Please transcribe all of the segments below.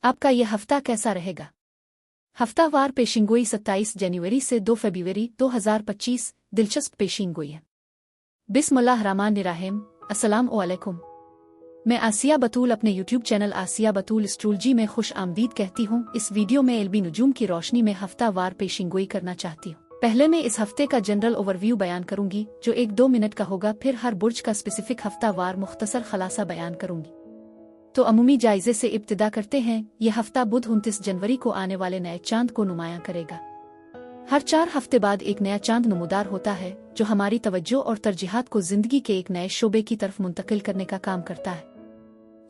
आपका यह हफ्ता कैसा रहेगा? हफ्तावार पेशिंगोई 27 जनवरी से 2 फरवरी 2025 दिलचस्प पेशिंगोई है। बिस्मिल्लाहिर्रहमानिर्रहीम। अस्सलाम वालेकुम। मैं आसिया बतूल अपने यूट्यूब चैनल आसिया बतूल एस्ट्रोलॉजी में खुश आमदीद कहती हूँ। इस वीडियो में इल्मी नुजूम की रोशनी में हफ्तावार पेशिंगोई करना चाहती हूँ। पहले मैं इस हफ्ते का जनरल ओवरव्यू बयान करूंगी जो 1-2 मिनट का होगा, फिर हर बुर्ज का स्पेसिफिक हफ्तावार मुख्तसर खलासा बयान करूंगी। तो अमूमी जायजे से इब्तिदा करते हैं। यह हफ्ता बुध 29 जनवरी को आने वाले नए चांद को नुमायां करेगा। हर 4 हफ्ते बाद एक नया चांद नमूदार होता है जो हमारी तवज्जो और तरजीहात को जिंदगी के एक नए शोबे की तरफ मुंतकिल करने का काम करता है।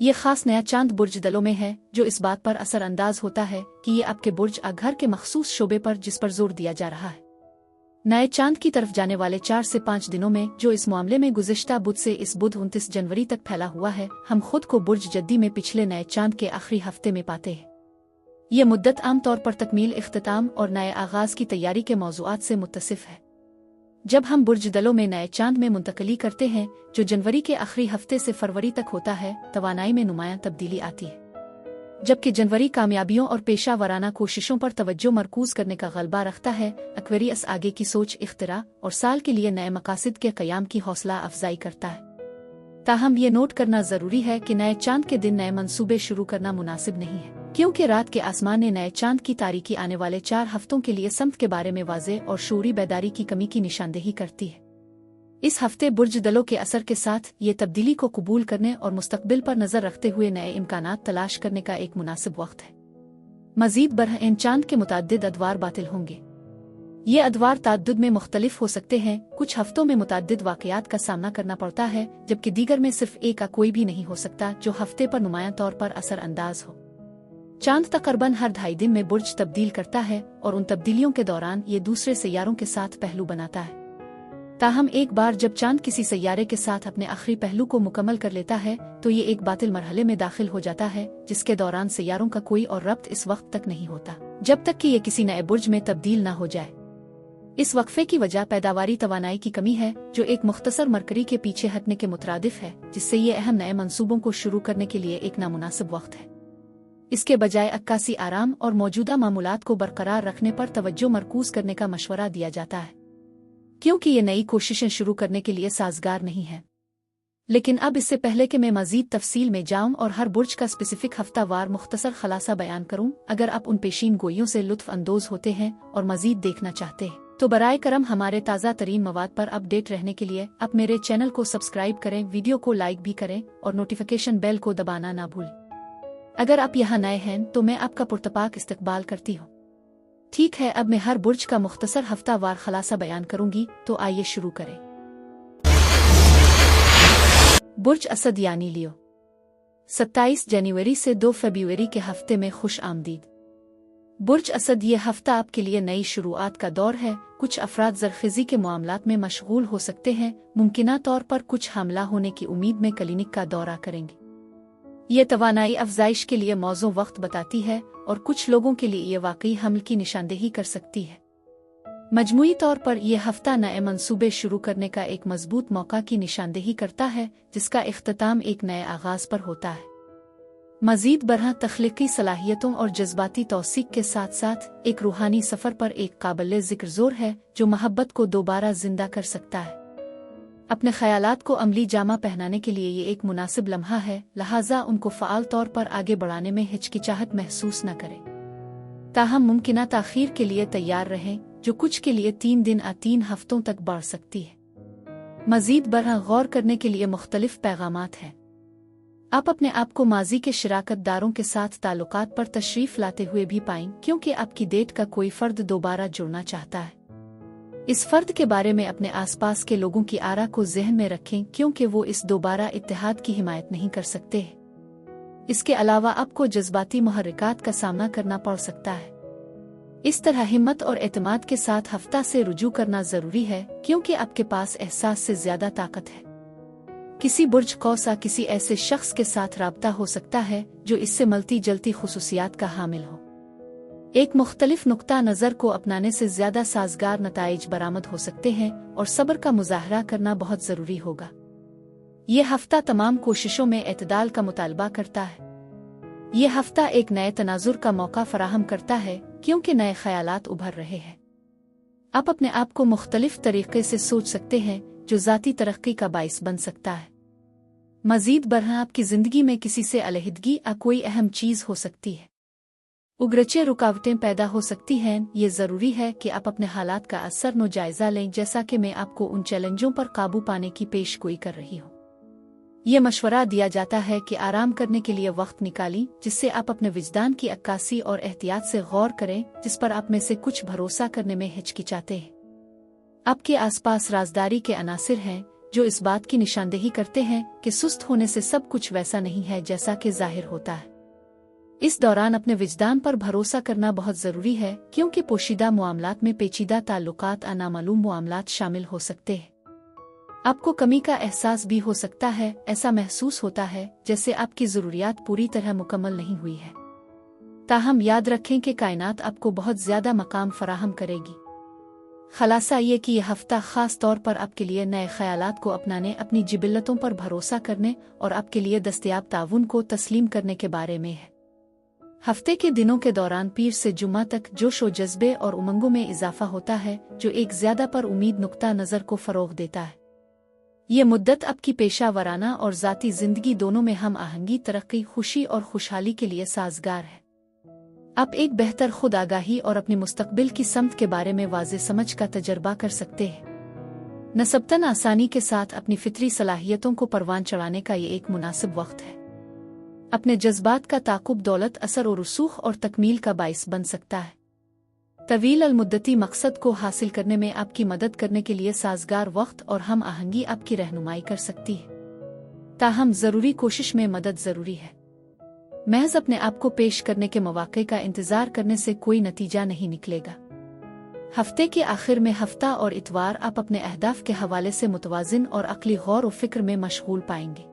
ये खास नया चांद बुर्ज दलों में है जो इस बात पर असर अंदाज होता है कि ये आपके बुर्ज आ घर के मखसूस शोबे पर जिस पर जोर दिया जा रहा है। नए चांद की तरफ जाने वाले 4 से 5 दिनों में जो इस मामले में गुज़िश्ता बुध से इस बुध 29 जनवरी तक फैला हुआ है, हम खुद को बुर्ज जद्दी में पिछले नए चांद के आखिरी हफ्ते में पाते हैं। ये मुद्दत आम तौर पर तकमील, इख्तिताम और नए आगाज की तैयारी के मौज़ूआत से मुत्तसिफ है। जब हम बुर्ज दलों में नए चांद में मुंतकली करते हैं जो जनवरी के आखिरी हफ्ते से फरवरी तक होता है, तवानाई में नुमायां तब्दीली आती है। जबकि जनवरी कामयाबियों और पेशा वराना कोशिशों पर तवज्जो मरकूज करने का गलबा रखता है, एक्वेरियस आगे की सोच, इख्तिरा और साल के लिए नए मकासद के क़याम की हौसला अफजाई करता है। ताहम ये नोट करना ज़रूरी है कि नए चांद के दिन नए मंसूबे शुरू करना मुनासिब नहीं है, क्योंकि रात के आसमान ने नए चांद की तारीकी आने वाले 4 हफ्तों के लिए समत के बारे में वाज़े और शूरी बेदारी की कमी की निशानदेही करती है। इस हफ्ते बुर्ज दलों के असर के साथ ये तब्दीली को कबूल करने और मुस्तकबिल पर नजर रखते हुए नए इम्कानात तलाश करने का एक मुनासिब वक्त है। मजीद बरह इन चांद के मुताद्दिद अदवार बातिल होंगे। ये अदवार ताद्दुद में मुख्तलिफ हो सकते हैं। कुछ हफ्तों में मुताद्दिद वाक़यात का सामना करना पड़ता है, जबकि दीगर में सिर्फ एक का कोई भी नहीं हो सकता जो हफ्ते पर नुमायां तौर पर असर अंदाज हो। चांद तकरीबन हर 2.5 दिन में बुर्ज तब्दील करता है और उन तब्दीलियों के दौरान ये दूसरे सैयारों के साथ पहलू बनाता है। ताहम एक बार जब चांद किसी सैयारे के साथ अपने आखिरी पहलू को मुकम्मल कर लेता है तो ये एक बातिल मरहले में दाखिल हो जाता है, जिसके दौरान सैयारों का कोई और रब्त इस वक्त तक नहीं होता जब तक कि ये किसी नए बुर्ज में तब्दील न हो जाए। इस वक्फे की वजह पैदावारी तवानाई की कमी है जो एक मुख्तसर मरकरी के पीछे हटने के मुतरादिफ है, जिससे ये अहम नए मंसूबों को शुरू करने के लिए एक नामुनासिब वक्त है। इसके बजाय अक्कासी आराम और मौजूदा मामूलात को बरकरार रखने पर तवज्जो मरकूज करने का मशवरा दिया जाता है, क्योंकि ये नई कोशिशें शुरू करने के लिए साजगार नहीं है। लेकिन अब इससे पहले कि मैं मजीद तफसील में जाऊं और हर बुर्ज का स्पेसिफिक हफ्तावार मुख्तसर खलासा बयान करूं, अगर आप उन पेशीन गोइयों से लुत्फ अंदोज होते हैं और मजीद देखना चाहते हैं तो बराए करम हमारे ताज़ा तरीन मवाद पर अपडेट रहने के लिए आप मेरे चैनल को सब्सक्राइब करें, वीडियो को लाइक भी करें और नोटिफिकेशन बेल को दबाना ना भूलें। अगर आप यहाँ नए हैं तो मैं आपका पुरतपाक इस्तकबाल करती हूँ। ठीक है, अब मैं हर बुर्ज का मुख्तसर हफ्तावार खलासा बयान करूंगी, तो आइए शुरू करें। बुर्ज असद यानी लियो, 27 जनवरी से 2 फरवरी के हफ्ते में खुश आमदीद। बुर्ज असद ये हफ्ता आपके लिए नई शुरुआत का दौर है। कुछ अफराद ज़रख़ीज़ी के मामलात में मशगूल हो सकते हैं। मुमकिना तौर पर कुछ हमला होने की उम्मीद में क्लिनिक का दौरा करेंगे। ये तवानाई अफजाइश के लिए मौजू वक्त बताती है और कुछ लोगों के लिए ये वाकई हमल की निशानदेही कर सकती है। मजमूई तौर पर यह हफ्ता नए मंसूबे शुरू करने का एक मजबूत मौका की निशानदेही करता है, जिसका इख्तिताम एक नए आगाज पर होता है। मजीद बरह तख्लीकी सलाहियतों और जज्बाती तौसीक के साथ साथ एक रूहानी सफ़र पर एक काबिल ज़िक्र ज़ोर है जो मोहब्बत को दोबारा जिंदा कर सकता है। अपने ख्यालात को अमली जामा पहनाने के लिए ये एक मुनासिब लम्हा है, लिहाजा उनको फ़आल तौर पर आगे बढ़ाने में हिचकिचाहट महसूस न करें। ताहम मुमकिना ताख़ीर के लिए तैयार रहें जो कुछ के लिए 3 दिन या 3 हफ्तों तक बढ़ सकती है। मजीद बरह गौर करने के लिए मुख्तलिफ पैगामात हैं। आप अपने आप को माजी के शराकत दारों के साथ ताल्लुकात पर तशरीफ़ लाते हुए भी पाएं, क्योंकि आपकी डेट का कोई फ़र्द दोबारा जुड़ना चाहता है। इस फर्द के बारे में अपने आसपास के लोगों की आरा को ज़हन में रखें, क्योंकि वो इस दोबारा इत्तेहाद की हिमायत नहीं कर सकते। इसके अलावा आपको जज्बाती मुहर्रिकात का सामना करना पड़ सकता है। इस तरह हिम्मत और एतमाद के साथ हफ्ता से रुजू करना ज़रूरी है, क्योंकि आपके पास एहसास से ज़्यादा ताकत है। किसी बुर्ज कौसा किसी ऐसे शख्स के साथ राब्ता हो सकता है जो इससे मलती जलती खुसूसियात का हामिल हो। एक मुख्तलिफ नुक्ता नज़र को अपनाने से ज़्यादा साजगार नताइज बरामद हो सकते हैं और सब्र का मुजाहरा करना बहुत ज़रूरी होगा। ये हफ्ता तमाम कोशिशों में एतदाल का मुतालबा करता है। ये हफ्ता एक नए तनाजुर का मौका फराहम करता है क्योंकि नए ख्यालात उभर रहे हैं। आप अपने आप को मुख्तलिफ तरीके से सोच सकते हैं जो ज़ाती तरक्की का बाइस बन सकता है। मज़ीद बरह आपकी ज़िंदगी में किसी से अलहदगी कोई अहम चीज़ हो सकती है। उग्रचे रुकावटें पैदा हो सकती हैं। ये ज़रूरी है कि आप अपने हालात का असर नो जायज़ा लें, जैसा कि मैं आपको उन चैलेंजों पर काबू पाने की पेशगोई कर रही हूँ। ये मशवरा दिया जाता है कि आराम करने के लिए वक्त निकालें, जिससे आप अपने विजदान की अक्कासी और एहतियात से गौर करें जिस पर आप में से कुछ भरोसा करने में हिचकिचाते हैं। आपके आसपास राजदारी के अनासिर हैं जो इस बात की निशानदेही करते हैं कि सुस्त होने से सब कुछ वैसा नहीं है जैसा कि जाहिर होता है। इस दौरान अपने विजदान पर भरोसा करना बहुत ज़रूरी है, क्योंकि पोशीदा मामलात में पेचीदा ताल्लुकात नामालूम मामलात शामिल हो सकते हैं। आपको कमी का एहसास भी हो सकता है। ऐसा महसूस होता है जैसे आपकी ज़रूरियात पूरी तरह मुकम्मल नहीं हुई है। ताहम याद रखें कि कायनात आपको बहुत ज़्यादा मकाम फराहम करेगी। खलासा ये कि यह हफ्ता ख़ास तौर पर आपके लिए नए ख़यालात को अपनाने, अपनी जिबिल्लतों पर भरोसा करने और आपके लिए दस्तयाब ताउन को तस्लीम करने के बारे में है। हफ्ते के दिनों के दौरान पीर से जुम्मा तक जोश व जज्बे और उमंगों में इजाफा होता है, जो एक ज़्यादा पर उम्मीद नुक्ता नज़र को फ़रोग़ देता है। ये मुद्दत आपकी पेशा वराना और ज़ाती ज़िंदगी दोनों में हम आहंगी, तरक्की, खुशी और खुशहाली के लिए साजगार है। आप एक बेहतर खुद आगाही और अपने मुस्तकबिल की समत के बारे में वाज़े समझ का तजर्बा कर सकते हैं। नस्बतन आसानी के साथ अपनी फितरी सलाहियतों को परवान चढ़ाने का ये एक मुनासिब वक्त है। अपने जज्बात का ताक़ुब दौलत, असर और रसूख और तकमील का बाइस बन सकता है। तवील अलमुद्दती मकसद को हासिल करने में आपकी मदद करने के लिए साजगार वक्त और हम आहंगी आपकी रहनुमाई कर सकती है। ताहम ज़रूरी कोशिश में मदद ज़रूरी है। महज अपने आप को पेश करने के मौके का इंतज़ार करने से कोई नतीजा नहीं निकलेगा। हफ्ते के आखिर में हफ्ता और इतवार आप अपने अहदाफ के हवाले से मुतवाज़िन और अक्ली गौर व फिक्र में मशगूल पाएंगे।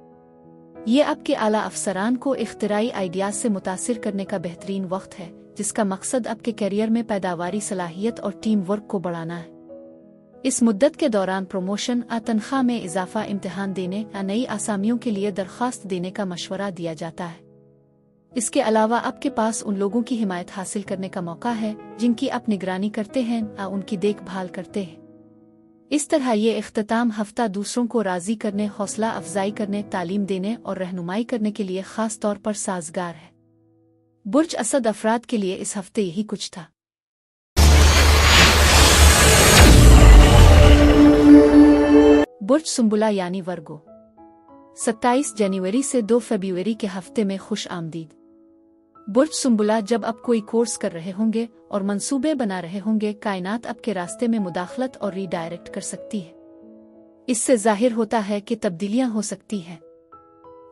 ये आपके आला अफसरान को इख्तिराई आइडियाज़ से मुतासिर करने का बेहतरीन वक्त है, जिसका मकसद आपके करियर में पैदावारी सलाहियत और टीम वर्क को बढ़ाना है। इस मुद्दत के दौरान प्रमोशन, तनख्वाह में इजाफा, इम्तिहान देने, नई आसामियों के लिए दरख्वास्त देने का मशवरा दिया जाता है। इसके अलावा आपके पास उन लोगों की हिमायत हासिल करने का मौका है जिनकी आप निगरानी करते हैं, उनकी देखभाल करते हैं। इस तरह ये इख्तिताम हफ्ता दूसरों को राज़ी करने, हौसला अफजाई करने, तालीम देने और रहनुमाई करने के लिए ख़ास तौर पर साजगार है। बुर्ज असद अफराद के लिए इस हफ्ते यही कुछ था। बुर्ज सुंबुला यानी वर्गो, 27 जनवरी से 2 फरवरी के हफ्ते में खुश आमदीद। बुर्ज सुंबुला, जब आप कोई कोर्स कर रहे होंगे और मंसूबे बना रहे होंगे, कायनात आपके रास्ते में मुदाखलत और रीडायरेक्ट कर सकती है। इससे जाहिर होता है कि तब्दीलियां हो सकती हैं।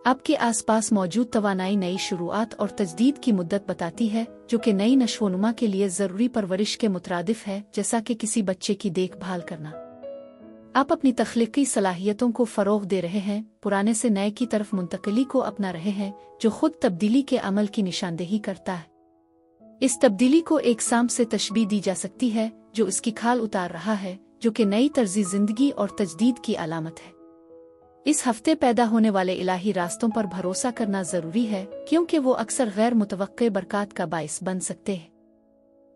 आपके आसपास मौजूद तवानाई नई शुरुआत और तजदीद की मुद्दत बताती है, जो कि नई नशोनुमा के लिए ज़रूरी परवरिश के मुतरादिफ है, जैसा कि किसी बच्चे की देखभाल करना। आप अपनी तख्लीकी सलाहियतों को फ़रोग़ दे रहे हैं, पुराने से नए की तरफ मुंतकिली को अपना रहे हैं, जो खुद तब्दीली के अमल की निशानदेही करता है। इस तब्दीली को एक सांप से तशबीह दी जा सकती है जो इसकी खाल उतार रहा है, जो कि नई तर्ज़ी ज़िंदगी और तजदीद की अलामत है। इस हफ्ते पैदा होने वाले इलाही रास्तों पर भरोसा करना ज़रूरी है, क्योंकि वो अक्सर गैर मुतवक्के बरक़ात का बाइस बन सकते हैं।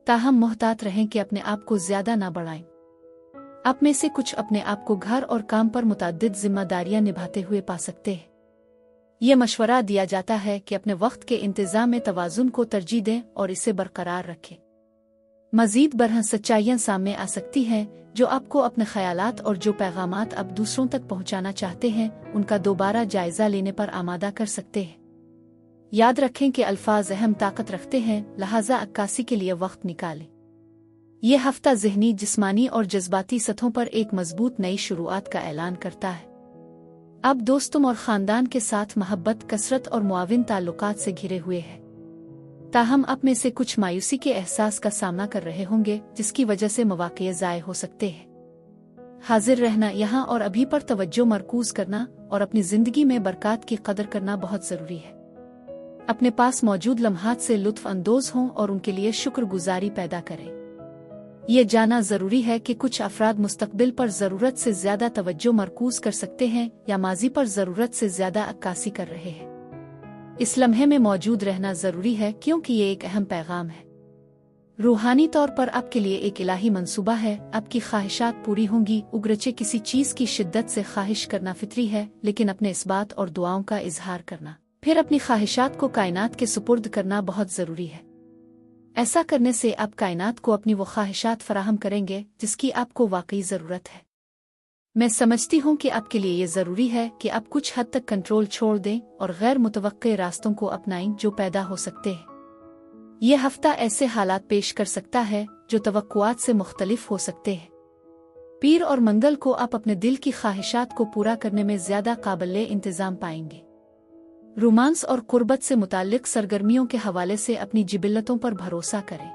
ताहम मोहतात रहें कि अपने आप को ज़्यादा ना बढ़ाएं। आप में से कुछ अपने आप को घर और काम पर मुतअद्दिद जिम्मेदारियां निभाते हुए पा सकते हैं। ये मशवरा दिया जाता है कि अपने वक्त के इंतज़ाम में तवाज़ुन को तरजीह दें और इसे बरकरार रखें। मज़ीद बरह सच्चाइयाँ सामने आ सकती हैं जो आपको अपने ख़यालात और जो पैगामात आप दूसरों तक पहुँचाना चाहते हैं, उनका दोबारा जायज़ा लेने पर आमादा कर सकते हैं। याद रखें कि अल्फाज अहम ताकत रखते हैं, लिहाजा अक्कासी के लिए वक्त निकालें। यह हफ्ता ज़हनी, जिस्मानी और जज्बाती सतहों पर एक मजबूत नई शुरुआत का ऐलान करता है। आप दोस्तों और ख़ानदान के साथ मोहब्बत, कसरत और मुआविन ताल्लुकात से घिरे हुए हैं। ताहम आप में से कुछ मायूसी के एहसास का सामना कर रहे होंगे, जिसकी वजह से मौक़े ज़ाय हो सकते हैं। हाजिर रहना, यहाँ और अभी पर तवज्जो मरकूज़ करना और अपनी ज़िंदगी में बरक़ात की कदर करना बहुत ज़रूरी है। अपने पास मौजूद लम्हात से लुत्फ़ अंदोज़ हों और उनके लिए शुक्रगुज़ारी पैदा करें। ये जाना ज़रूरी है कि कुछ अफराद मुस्तकबिल पर ज़रूरत से ज़्यादा तवज्जो मरकूज़ कर सकते हैं या माजी पर ज़रूरत से ज़्यादा अक्कासी कर रहे हैं। इस लम्हे में मौजूद रहना ज़रूरी है क्योंकि ये एक अहम पैगाम है। रूहानी तौर पर आपके लिए एक इलाही मंसूबा है, आपकी ख्वाहिशात पूरी होंगी। उगरचे किसी चीज़ की शिद्दत से ख्वाहिश करना फितरी है, लेकिन अपने इस बात और दुआओं का इजहार करना, फिर अपनी ख्वाहिशात को कायनात के सुपुर्द करना बहुत ज़रूरी है। ऐसा करने से आप कायनात को अपनी वो ख्वाहिशात फराहम करेंगे जिसकी आपको वाकई ज़रूरत है। मैं समझती हूँ कि आपके लिए ये ज़रूरी है कि आप कुछ हद तक कंट्रोल छोड़ दें और गैर मुतवक्के रास्तों को अपनाएं जो पैदा हो सकते हैं। ये हफ्ता ऐसे हालात पेश कर सकता है जो तवक्कुआत से मुख्तलिफ हो सकते हैं। पीर और मंगल को आप अपने दिल की ख्वाहिशात को पूरा करने में ज़्यादा काबिल इंतज़ाम पाएंगे। रोमांस और कुर्बत से मुताल्लिक सरगर्मियों के हवाले से अपनी जिबिल्लतों पर भरोसा करें।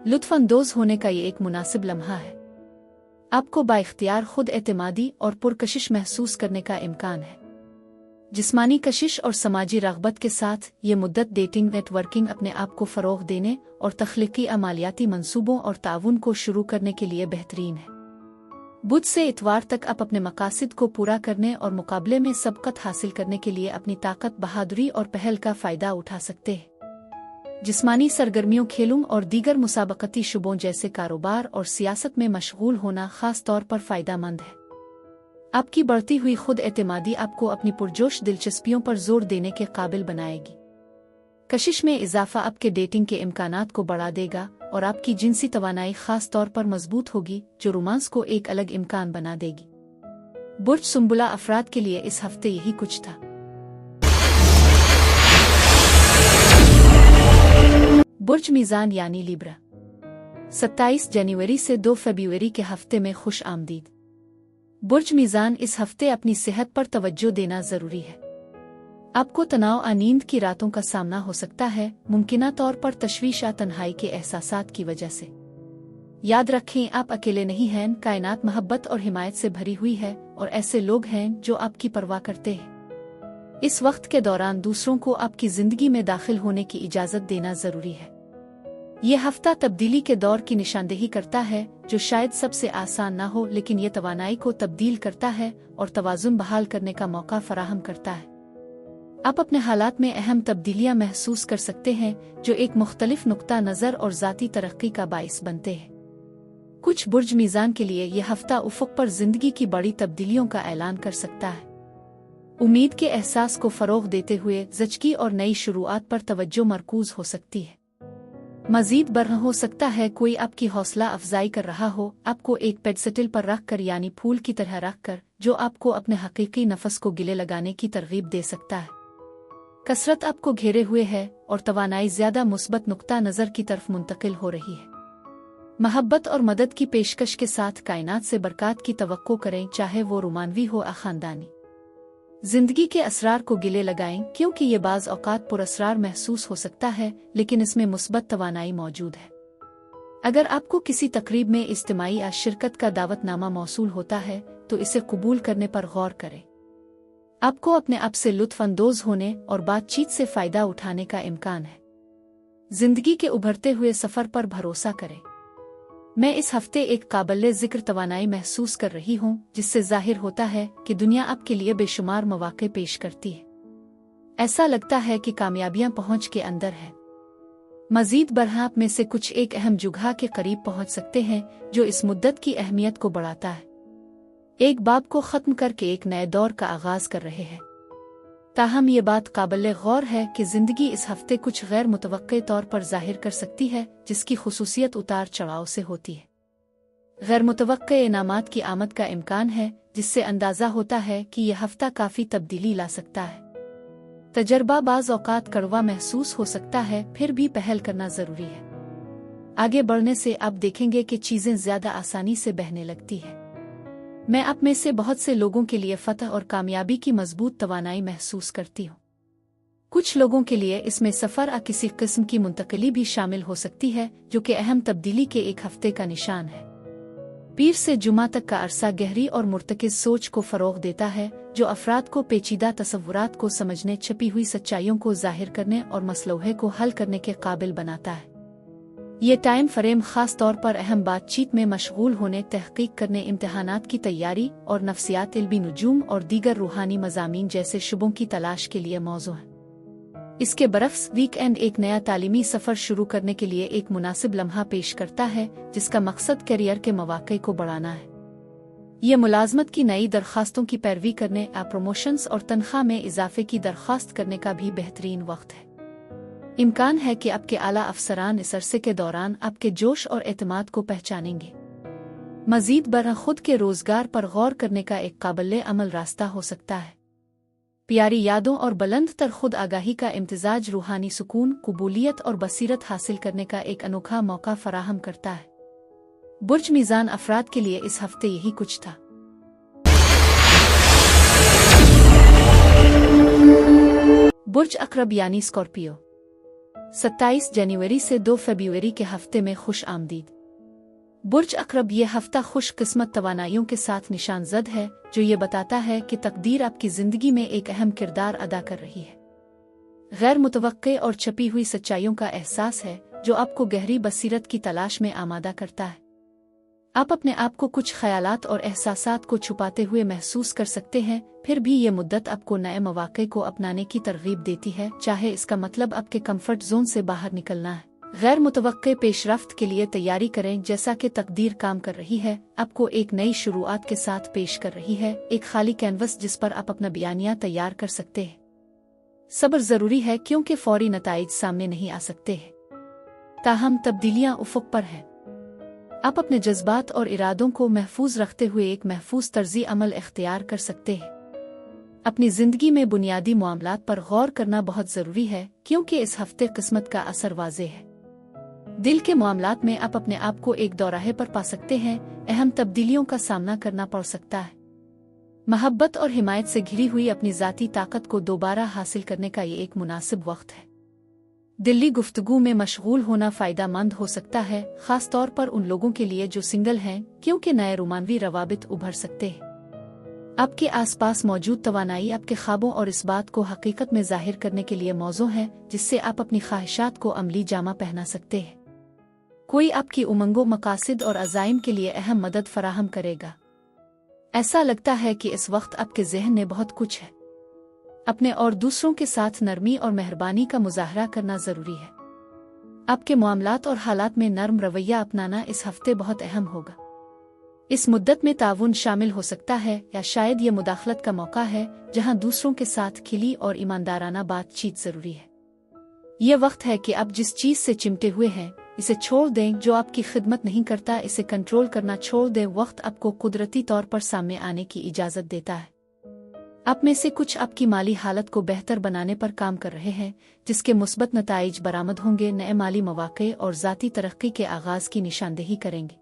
लुत्फ़अंदोज़ होने का ये एक मुनासिब लम्हा है। आपको बाइख्तियार खुद एतमादी और पुरकशिश महसूस करने का इम्कान है। जिस्मानी कशिश और समाजी रग़बत के साथ ये मुद्दत डेटिंग, नेटवर्किंग, अपने आप को फ़रोग़ देने और तख्लीकी अमालियाती मंसूबों और ताउन को शुरू करने के लिए बेहतरीन है। बुध से इतवार तक आप अपने मकासद को पूरा करने और मुकाबले में सबकत हासिल करने के लिए अपनी ताकत, बहादुरी और पहल का फ़ायदा उठा सकते हैं। जिस्मानी सरगर्मियों, खेलों और दीगर मुसाबकती शुबों जैसे कारोबार और सियासत में मशगूल होना ख़ास तौर पर फ़ायदेमंद है। आपकी बढ़ती हुई खुद एतमादी आपको अपनी पुरजोश दिलचस्पियों पर जोर देने के काबिल बनाएगी। कशिश में इजाफा आपके डेटिंग के इम्कानात को बढ़ा देगा और आपकी जिनसी तवानाई ख़ास तौर पर मजबूत होगी जो रोमांस को एक अलग इम्कान बना देगी। बुर्ज सुंबुला अफराद के लिए इस हफ्ते यही कुछ था। बुर्ज मीज़ान यानी लिब्रा, 27 जनवरी से 2 फरवरी के हफ्ते में खुश आमदीद। बुर्ज मीज़ान, इस हफ्ते अपनी सेहत पर तवज्जो देना ज़रूरी है। आपको तनाव, नींद की रातों का सामना हो सकता है, मुमकिना तौर पर तशवीश या तन्हाई के एहसासात की वजह से। याद रखें, आप अकेले नहीं हैं। कायनात मोहब्बत और हिमायत से भरी हुई है और ऐसे लोग हैं जो आपकी परवाह करते हैं। इस वक्त के दौरान दूसरों को आपकी ज़िंदगी में दाखिल होने की इजाज़त देना ज़रूरी है। यह हफ्ता तब्दीली के दौर की निशानदेही करता है जो शायद सबसे आसान ना हो, लेकिन यह तवानाई को तब्दील करता है और तवाज़ुन बहाल करने का मौका फराहम करता है। आप अपने हालात में अहम तब्दीलियां महसूस कर सकते हैं जो एक मुख्तलिफ नुक्ता नज़र और ज़ाती तरक्की का बाइस बनते हैं। कुछ बुर्ज मीज़ान के लिए यह हफ्ता उफ़ुक़ पर ज़िंदगी की बड़ी तब्दीलियों का ऐलान कर सकता है। उम्मीद के एहसास को फ़रोग़ देते हुए ज़चगी और नई शुरुआत पर तवज्जो मरकूज़ हो सकती है। मज़ीद बरह हो सकता है कोई आपकी हौसला अफजाई कर रहा हो, आपको एक पेडस्टल पर रख कर यानी फूल की तरह रख कर, जो आपको अपने हकीकी नफस को गिले लगाने की तरगीब दे सकता है। कसरत आपको घेरे हुए है और तवानाई ज़्यादा मुस्बत नुक्ता नज़र की तरफ मुंतकिल हो रही है। महब्बत और मदद की पेशकश के साथ कायनात से बरकत की तवक्को करें, चाहे वो रोमानवी हो या ख़ानदानी। जिंदगी के असरार को गिले लगाएं क्योंकि ये बाज़ औक़ात पुरअसरार महसूस हो सकता है, लेकिन इसमें मुस्बत तवानाई मौजूद है। अगर आपको किसी तकरीब में इज्तिमाई या शिरकत का दावतनामा मौसूल होता है तो इसे कबूल करने पर गौर करें। आपको अपने आप से लुत्फ़अंदोज़ होने और बातचीत से फ़ायदा उठाने का इम्कान है। जिंदगी के उभरते हुए सफ़र पर भरोसा करें। मैं इस हफ्ते एक काबिल ज़िक्र तवानाई महसूस कर रही हूँ जिससे ज़ाहिर होता है कि दुनिया आपके लिए बेशुमार मौक़े पेश करती है। ऐसा लगता है कि कामयाबियाँ पहुँच के अंदर है। मज़ीद बरह आप में से कुछ एक अहम जुगह के करीब पहुँच सकते हैं जो इस मुद्दत की अहमियत को बढ़ाता है। एक बाब को ख़त्म करके एक नए दौर का आगाज़ कर रहे हैं। ताहम ये बात काबिल गौर है कि ज़िंदगी इस हफ्ते कुछ गैर मुतवक्के तौर पर ज़ाहिर कर सकती है जिसकी खुसूसियत उतार चढ़ाव से होती है। गैर मुतवक्के इनामात की आमद का इम्कान है जिससे अंदाज़ा होता है कि यह हफ्ता काफ़ी तब्दीली ला सकता है। तजर्बा बाज़ औक़ात कड़वा महसूस हो सकता है, फिर भी पहल करना ज़रूरी है। आगे बढ़ने से आप देखेंगे कि चीज़ें ज़्यादा आसानी से बहने लगती है। मैं आप में से बहुत से लोगों के लिए फ़तह और कामयाबी की मजबूत तवानाई महसूस करती हूँ। कुछ लोगों के लिए इसमें सफ़र या किसी किस्म की मुंतकिली भी शामिल हो सकती है जो कि अहम तब्दीली के एक हफ्ते का निशान है। पीर से जुमा तक का अरसा गहरी और मुर्तकिज़ सोच को फ़रोग़ देता है जो अफराद को पेचीदा तसव्वुरात को समझने, छपी हुई सच्चाइयों को ज़ाहिर करने और मसलोहे को हल करने के काबिल बनाता है। ये टाइम फ्रेम ख़ास तौर पर अहम बातचीत में मशगूल होने, तहक़ीक़ करने, इम्तिहानात की तैयारी और नफ्सियात, इल्मी, नुजूम और दीगर रूहानी मज़ामीन जैसे शुबों की तलाश के लिए मौज़ू है। इसके बरक्स वीकेंड एक नया तालीमी सफ़र शुरू करने के लिए एक मुनासिब लम्हा पेश करता है जिसका मकसद करियर के मौक़े को बढ़ाना है। ये मुलाजमत की नई दरख्वास्तों की पैरवी करने, प्रमोशंस और तनख्वाह में इजाफे की दरख्वास्त करने का भी बेहतरीन वक्त है। इम्कान है कि आपके आला अफसरान इस अरसे के दौरान आपके जोश और एतमाद को पहचानेंगे। मजीद बर खुद के रोजगार पर गौर करने का एक काबिल अमल रास्ता हो सकता है। प्यारी यादों और बुलंद तर खुद आगाही का इम्तिजाज रूहानी सुकून, कबूलियत और बसीरत हासिल करने का एक अनोखा मौका फराहम करता है। बुर्ज मीज़ान अफराद के लिए इस हफ्ते यही कुछ था। बुर्ज अकरब यानी स्कॉर्पियो, 27 जनवरी से 2 फरवरी के हफ्ते में खुश आमदीद। बुर्ज अकरब ये हफ्ता खुश किस्मत तवानाइयों के साथ निशानजद है, जो ये बताता है कि तकदीर आपकी जिंदगी में एक अहम किरदार अदा कर रही है। गैर मुतवक्के और छपी हुई सच्चाइयों का एहसास है जो आपको गहरी बसीरत की तलाश में आमादा करता है। आप अपने आप को कुछ ख्यालात और एहसासात को छुपाते हुए महसूस कर सकते हैं, फिर भी ये मुद्दत आपको नए मौक़े को अपनाने की तरगीब देती है, चाहे इसका मतलब आपके कंफर्ट जोन से बाहर निकलना है। गैर मुतवक्के पेशरफ्त के लिए तैयारी करें, जैसा कि तकदीर काम कर रही है, आपको एक नई शुरुआत के साथ पेश कर रही है, एक खाली कैनवस जिस पर आप अपना बयानिया तैयार कर सकते हैं। सब्र जरूरी है क्योंकि फौरी नताइज सामने नहीं आ सकते हैं, ताहम तब्दीलियां उफ़ुक़ पर हैं। आप अपने जज्बात और इरादों को महफूज रखते हुए एक महफूज तर्जी अमल इख्तियार कर सकते हैं। अपनी जिंदगी में बुनियादी मामलात पर गौर करना बहुत जरूरी है क्योंकि इस हफ्ते किस्मत का असर वाज़ेह है। दिल के मामलात में आप अपने आप को एक दौराहे पर पा सकते हैं, अहम तब्दीलियों का सामना करना पड़ सकता है। मोहब्बत और हिमायत से घिरी हुई अपनी ज़ाती ताकत को दोबारा हासिल करने का ये एक मुनासिब वक्त है। दिल्ली गुफ्तगू में मशगूल होना फ़ायदा मंद हो सकता है, ख़ास तौर पर उन लोगों के लिए जो सिंगल हैं, क्योंकि नए रोमानवी रवाबित उभर सकते हैं। आपके आसपास मौजूद तवानाई आपके ख्वाबों और इस बात को हकीकत में जाहिर करने के लिए मौजू है जिससे आप अपनी ख्वाहिशात को अमली जामा पहना सकते हैं। कोई आपकी उमंगों, मकासिद और अज़ाइम के लिए अहम मदद फराहम करेगा। ऐसा लगता है कि इस वक्त आपके जहन में बहुत कुछ है। अपने और दूसरों के साथ नरमी और मेहरबानी का मुजाहरा करना जरूरी है। आपके मामलात और हालात में नर्म रवैया अपनाना इस हफ्ते बहुत अहम होगा। इस मुद्दत में ताउन शामिल हो सकता है या शायद ये मुदाखलत का मौका है जहां दूसरों के साथ खिली और ईमानदाराना बातचीत जरूरी है। ये वक्त है कि आप जिस चीज से चिमटे हुए हैं इसे छोड़ दें, जो आपकी खिदमत नहीं करता इसे कंट्रोल करना छोड़ दें। वक्त आपको कुदरती तौर पर सामने आने की इजाजत देता है। आप में से कुछ आपकी माली हालत को बेहतर बनाने पर काम कर रहे हैं, जिसके मुस्बत नताइज बरामद होंगे, नए माली मौक़े और ज़ाती तरक्की के आगाज़ की निशानदेही करेंगे।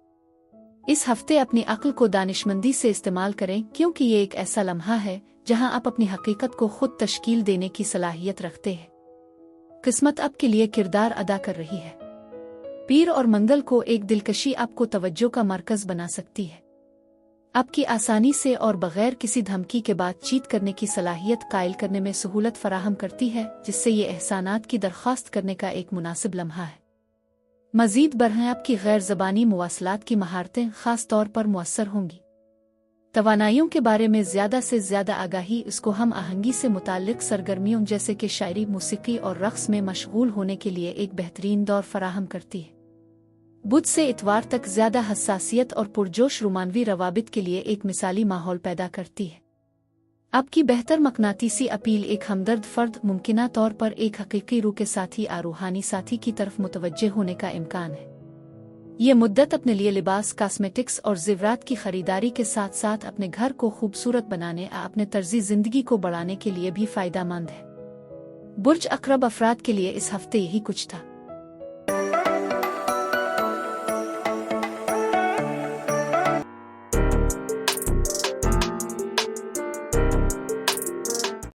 इस हफ्ते अपनी अक्ल को दानिशमंदी से इस्तेमाल करें क्योंकि ये एक ऐसा लम्हा है जहां आप अपनी हकीकत को खुद तश्कील देने की सलाहियत रखते हैं। किस्मत आपके लिए किरदार अदा कर रही है। पीर और मंगल को एक दिलकशी आपको तवज्जो का मरकज बना सकती है। आपकी आसानी से और बगैर किसी धमकी के बातचीत करने की सलाहियत कायल करने में सहूलत फराहम करती है, जिससे ये एहसानात की दरख्वास्त करने का एक मुनासिब लम्हा है। मजीद बरह आपकी गैर ज़बानी मुवासलात की महारतें ख़ास तौर पर मुअस्सर होंगी। तवानाइयों के बारे में ज़्यादा से ज़्यादा आगाही इसको हम आहंगी से मुताल्लिक़ सरगर्मियों जैसे कि शायरी, मौसीकी और रक़्स में मशगूल होने के लिए एक बेहतरीन दौर फराहम करती है। बुध से इतवार तक ज़्यादा हसासियत और पुरजोश रोमानवी रवाबित के लिए एक मिसाली माहौल पैदा करती है। आपकी बेहतर मकनातीसी अपील एक हमदर्द फ़र्द मुमकिना तौर पर एक हकीकी रूह के साथी रूहानी साथी की तरफ मुतवज्जे होने का इम्कान है। ये मुद्दत अपने लिए लिबास, कॉस्मेटिक्स और ज़ेवरात की खरीदारी के साथ साथ अपने घर को खूबसूरत बनाने, अपने तर्जी ज़िंदगी को बढ़ाने के लिए भी फ़ायदा मंद है। बुर्ज अकरब अफराद के लिए इस हफ्ते यही कुछ था।